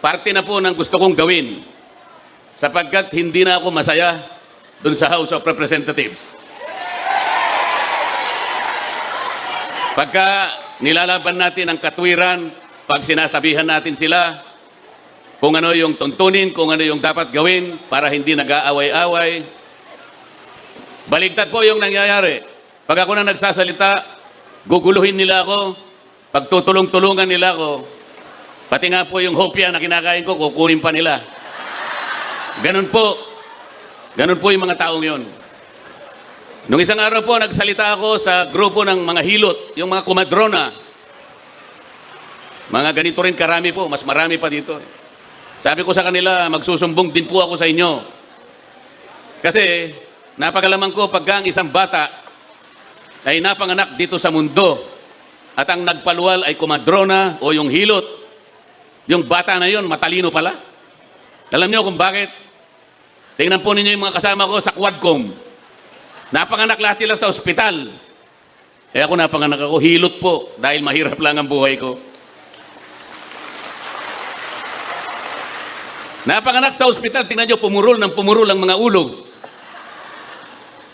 parte na po ng gusto kong gawin sapagkat hindi na ako masaya dun sa House of Representatives. Pagka nilalaban natin ang katwiran, pag sinasabihan natin sila kung ano yung tuntunin, kung ano yung dapat gawin para hindi nag-aaway-away, baligtad po yung nangyayari. Pag ako na nagsasalita, guguluhin nila ako, pagtutulong-tulungan nila ako, pati nga po yung hopya na kinakain ko, kukunin pa nila. Ganun po yung mga taong yon. Nung isang araw po, nagsalita ako sa grupo ng mga hilot, yung mga kumadrona. Mga ganito rin karami po, mas marami pa dito. Sabi ko sa kanila, magsusumbong din po ako sa inyo. Kasi, napakalaman ko pagka ang isang bata ay napanganak dito sa mundo at ang nagpaluwal ay kumadrona o yung hilot, yung bata na yon matalino pala. Alam niyo kung bakit? Tingnan po ninyo yung mga kasama ko sa Quadcom. Napanganak lahat sila sa ospital. Eh ako napanganak ako, hilot po, dahil mahirap lang ang buhay ko. Napanganak sa ospital, tingnan nyo, pumurol ang mga ulog.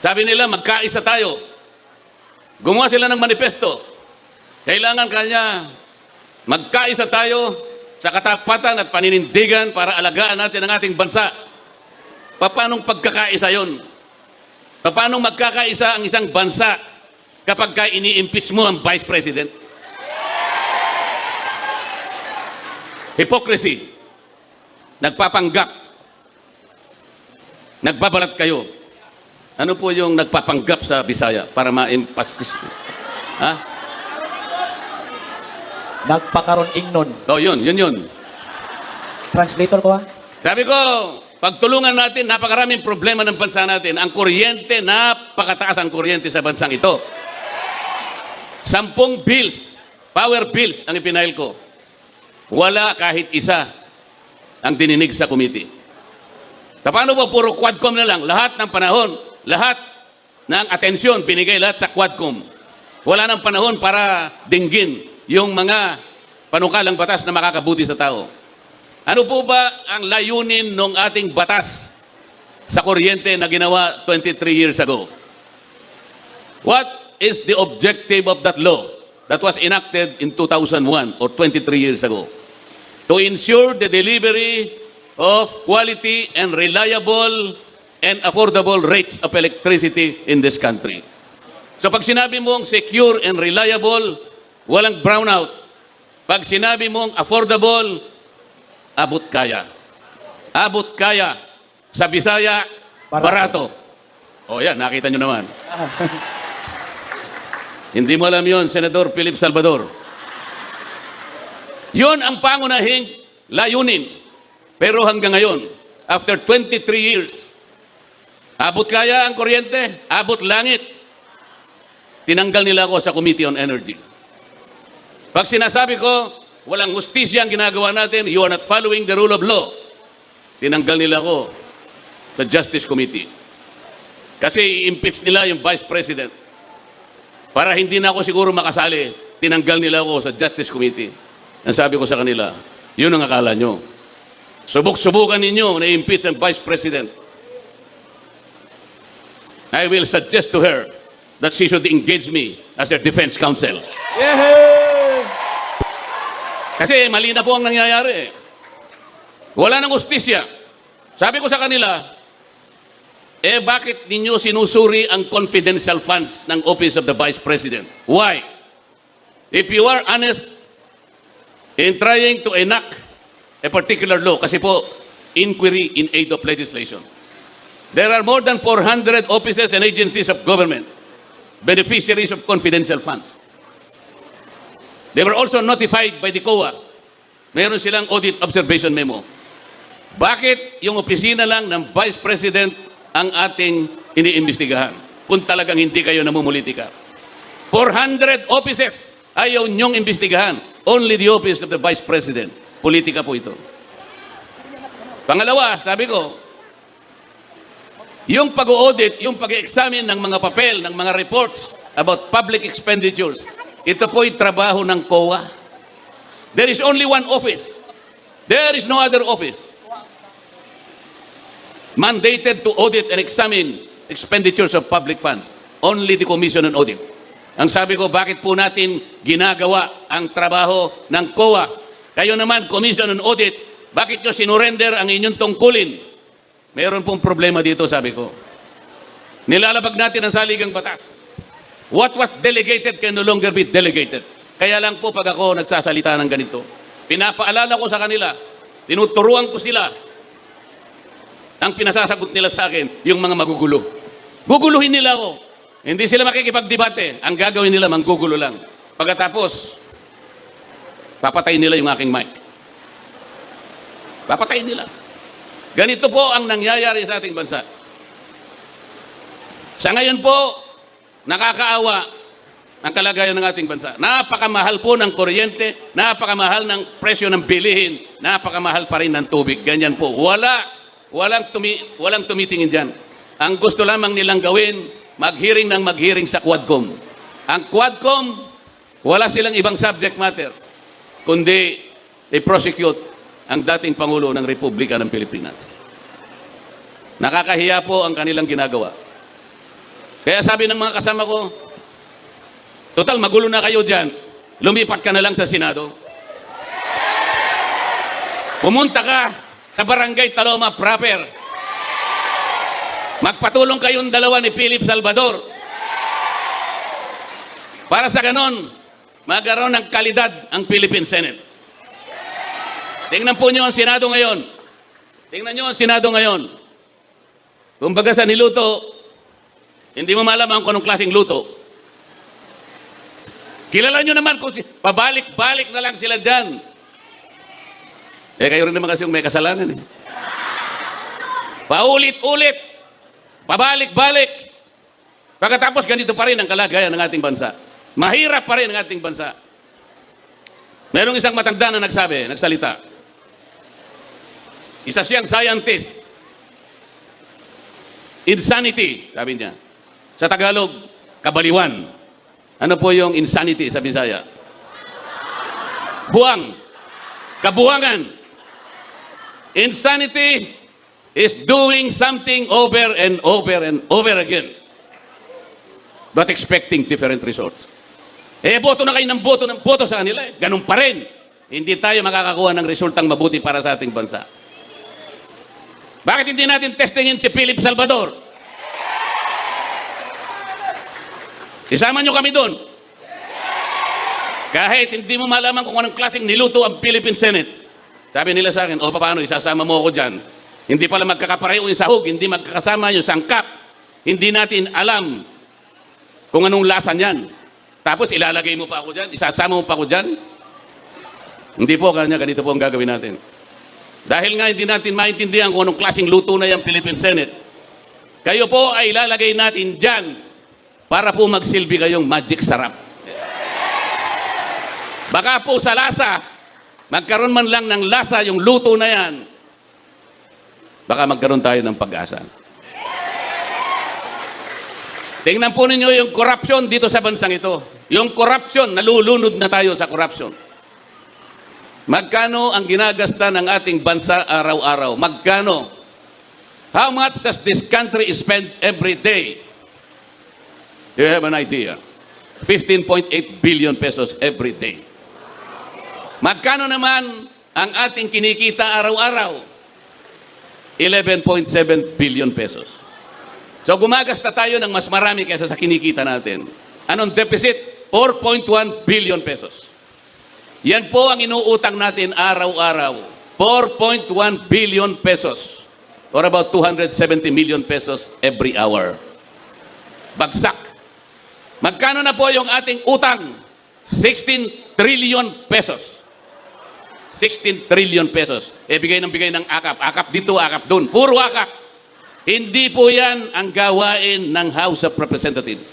Sabi nila, magkaisa tayo. Gumawa sila ng manifesto. Kailangan kanya, magkaisa tayo sa katapatan at paninindigan para alagaan natin ang ating bansa. Paanong pagkakaisa yon? Paano magkakaisa ang isang bansa kapag ini-impeach mo ang Vice President? Hypocrisy. Nagpapanggap. Nagbabalat kayo. Ano po yung nagpapanggap sa Bisaya para ma-emphasis? Ha? Nagpakaroon ingnon. Oh, yun. Translator ko ha? Sabi ko, pagtulungan natin, napakaraming problema ng bansa natin. Ang kuryente, napakataas ang kuryente sa bansang ito. 10 bills, power bills ang ipinail ko. Wala kahit isa ang dininig sa committee. Paano ba puro Quadcom na lang? Lahat ng panahon, lahat ng atensyon binigay lahat sa Quadcom. Wala nang panahon para dinggin yung mga panukalang batas na makakabuti sa tao. Ano po ba ang layunin ng ating batas sa kuryente na ginawa 23 years ago? What is the objective of that law that was enacted in 2001 or 23 years ago? To ensure the delivery of quality and reliable and affordable rates of electricity in this country. So pag sinabi mong secure and reliable, walang brownout. Pag sinabi mong affordable, abot kaya. Abot kaya. Sa Bisaya, barato. O yan, nakita nyo naman. Hindi mo alam yun, Senador Philip Salvador. Yun ang pangunahing layunin. Pero hanggang ngayon, after 23 years, abot kaya ang kuryente, abot langit. Tinanggal nila ako sa Committee on Energy. Pag sinasabi ko, walang hustisya ang ginagawa natin, you are not following the rule of law. Tinanggal nila ako sa Justice Committee. Kasi i-impeach nila yung Vice President. Para hindi na ako siguro makasali, tinanggal nila ako sa Justice Committee. Ang sabi ko sa kanila, yun ang akala nyo. Subok-subukan ninyo na i-impeach ang Vice President. I will suggest to her that she should engage me as her defense counsel. Yeah! Kasi mali na po ang nangyayari. Wala nang hustisya. Sabi ko sa kanila, bakit ninyo sinusuri ang confidential funds ng Office of the Vice President? Why? If you are honest in trying to enact a particular law, kasi po, inquiry in aid of legislation. There are more than 400 offices and agencies of government, beneficiaries of confidential funds. They were also notified by the COA. Meron silang audit observation memo. Bakit yung opisina lang ng Vice President ang ating iniimbestigahan kung talagang hindi kayo namumulitika? 400 offices ayaw nyong imbestigahan. Only the office of the Vice President. Politika po ito. Pangalawa, sabi ko, yung pag-audit, yung pag-examine ng mga papel, ng mga reports about public expenditures, ito po'y trabaho ng COA. There is only one office There is no other office mandated to audit and examine expenditures of public funds. Only the Commission on Audit. Ang sabi ko, bakit po natin ginagawa ang trabaho ng COA? Kayo naman, Commission on Audit, bakit nyo sinurrender ang inyong tungkulin? Meron pong problema dito, sabi ko. Nilalabag natin ang saligang batas. What was delegated can no longer be delegated. Kaya lang po pag ako nagsasalita ng ganito, pinapaalala ko sa kanila, tinuturuan ko sila, ang pinasasagot nila sa akin, yung mga magugulo. Guguluhin nila ako. Hindi sila makikipagdebate. Ang gagawin nila, manggugulo lang. Pagkatapos, papatayin nila yung aking mic. Papatayin nila. Ganito po ang nangyayari sa ating bansa. Sa ngayon po, nakakaawa ang kalagayan ng ating bansa. Napakamahal po ng kuryente, napakamahal ng presyo ng bilihin, napakamahal pa rin ng tubig. Ganyan po. Walang tumitingin dyan. Ang gusto lamang nilang gawin, mag-hearing sa Quadcom. Ang Quadcom, wala silang ibang subject matter, kundi i-prosecute ang dating Pangulo ng Republika ng Pilipinas. Nakakahiya po ang kanilang ginagawa. Kaya sabi ng mga kasama ko, total, magulo na kayo dyan. Lumipat ka na lang sa Senado. Pumunta ka sa Barangay Taloma proper. Magpatulong kayong dalawa ni Philip Salvador. Para sa ganon, magkaroon ng kalidad ang Philippine Senate. Tingnan po nyo ang Senado ngayon. Tingnan nyo ang Senado ngayon. Kumbaga sa niluto, hindi mo malaman kung anong klaseng luto. Kilala nyo naman kung pabalik-balik na lang sila dyan. Kayo rin naman kasi yung may kasalanan. Paulit-ulit. Pabalik-balik. Pagkatapos ganito pa rin ang kalagayan ng ating bansa. Mahirap pa rin ang ating bansa. Merong isang matanda na nagsalita. Isa siyang scientist. Insanity, sabi niya. Sa Tagalog, kabaliwan. Ano po yung insanity sa Bisaya? Buwang. Kabuwangan. Insanity is doing something over and over and over again, but expecting different results. Boto na kayo ng boto sa kanila. Ganun pa rin. Hindi tayo makakakuha ng resultang mabuti para sa ating bansa. Bakit hindi natin testingin si Philip Salvador? Isama nyo kami doon. Kahit hindi mo malaman kung anong klaseng niluto ang Philippine Senate. Sabi nila sa akin, paano, isasama mo ako dyan. Hindi pala magkakapareho yung sahog, hindi magkakasama yung sangkap. Hindi natin alam kung anong lasa niyan. Tapos ilalagay mo pa ako dyan, isasama mo pa ako dyan. Hindi po, kanya ganito po ang gagawin natin. Dahil nga hindi natin maintindihan kung anong klaseng luto na yung Philippine Senate. Kayo po ay ilalagay natin dyan para po magsilbi kayong magic sarap. Baka po sa lasa, magkaroon man lang ng lasa yung luto na yan, baka magkaroon tayo ng pag-asa. Tingnan po ninyo yung corruption dito sa bansang ito. Yung corruption, nalulunod na tayo sa corruption. Magkano ang ginagasta ng ating bansa araw-araw? Magkano? How much does this country spend every day? You have an idea? 15.8 billion pesos every day. Magkano naman ang ating kinikita araw-araw? 11.7 billion pesos. So gumagasta tayo ng mas marami kaysa sa kinikita natin. Anong deficit? 4.1 billion pesos. Yan po ang inuutang natin araw-araw. 4.1 billion pesos. Or about 270 million pesos every hour. Bagsak. Magkano na po yung ating utang? 16 trillion pesos. 16 trillion pesos. Bigay ng akap. Akap dito, akap doon. Puro akap. Hindi po yan ang gawain ng House of Representatives.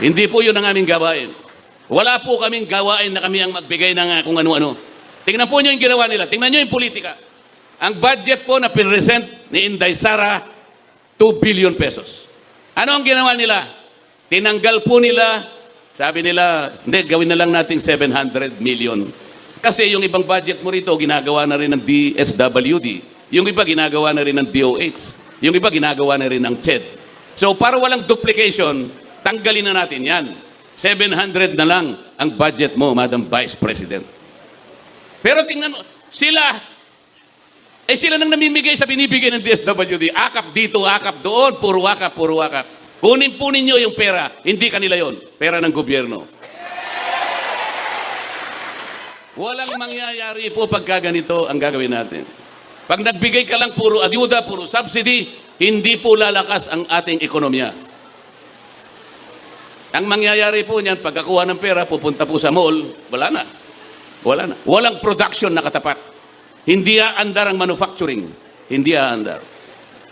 Hindi po yun ang aming gawain. Wala po kaming gawain na kami ang magbigay ng kung ano-ano. Tingnan po nyo yung ginawa nila. Tingnan nyo yung politika. Ang budget po na pinresent ni Inday Sara, 2 billion pesos. Ano ang ginawa nila? Tinanggal po nila. Sabi nila, hindi, gawin na lang natin 700 million. Kasi yung ibang budget mo rito, ginagawa na rin ng DSWD. Yung iba, ginagawa na rin ng DOH. Yung iba, ginagawa na rin ng CHED. So, para walang duplication, tanggalin na natin yan. 700 na lang ang budget mo, Madam Vice President. Pero tingnan mo, sila nang namimigay sa binibigay ng DSWD. Akap dito, akap doon, puro akap, puro akap. Kunin po ninyo yung pera, hindi kanila yon, pera ng gobyerno. Walang mangyayari po pagka ganito ang gagawin natin. Pag nagbigay ka lang puro ayuda, puro subsidy, hindi po lalakas ang ating ekonomiya. Ang mangyayari po niyan, pagkakuha ng pera, pupunta po sa mall, wala na. Wala na. Walang production na katapat. Hindi aandar ang manufacturing. Hindi aandar.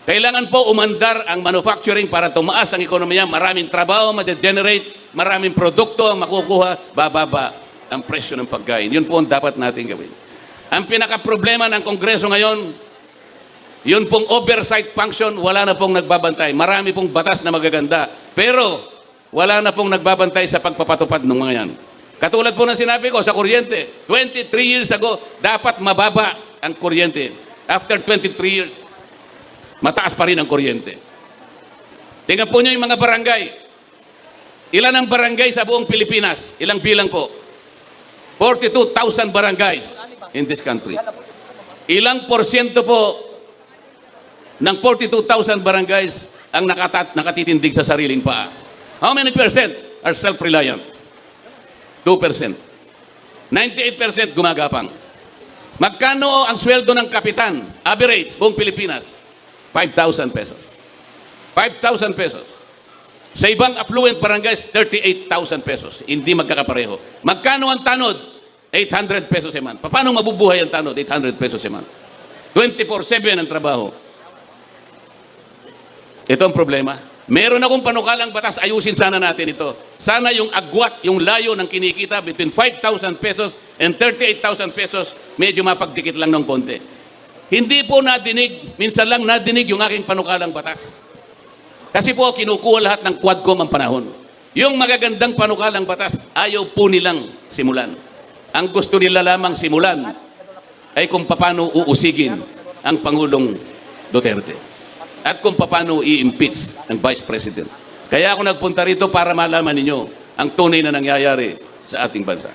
Kailangan po umandar ang manufacturing para tumaas ang ekonomiya, maraming trabaho, ma-generate, maraming produkto ang makukuha, bababa ang presyo ng pagkain. Yun po ang dapat natin gawin. Ang pinaka-problema ng Kongreso ngayon, yun pong oversight function, wala na pong nagbabantay. Marami pong batas na magaganda. Pero, wala na pong nagbabantay sa pagpapatupad ng mga yan. Katulad po ng sinabi ko sa kuryente, 23 years ago, dapat mababa ang kuryente. After 23 years, mataas pa rin ang kuryente. Tingnan po nyo yung mga barangay. Ilan ang barangay sa buong Pilipinas? Ilang bilang po? 42,000 barangays in this country. Ilang porsyento po ng 42,000 barangays ang nakatitindig sa sariling paa? How many percent are self-reliant? 2%. 98% gumagapang. Magkano ang sweldo ng kapitan? Average, buong Pilipinas? 5,000 pesos. 5,000 pesos. Sa ibang affluent barangays, 38,000 pesos. Hindi magkakapareho. Magkano ang tanod? 800 pesos a month. Paano mabubuhay ang tanod? 800 pesos a month. 24/7 ang trabaho. Ito ang problema. Meron akong panukalang batas, ayusin sana natin ito. Sana yung agwat, yung layo ng kinikita between 5,000 pesos and 38,000 pesos, medyo mapagdikit lang ng konti. Hindi po nadinig, minsan lang nadinig yung aking panukalang batas. Kasi po, kinukuha lahat ng Quadcom ang panahon. Yung magagandang panukalang batas, ayaw po nilang simulan. Ang gusto nila lamang simulan ay kung paano uusigin ang Pangulong Duterte. At kung paano i-impeach ng Vice President. Kaya ako nagpunta rito para malaman ninyo ang tunay na nangyayari sa ating bansa.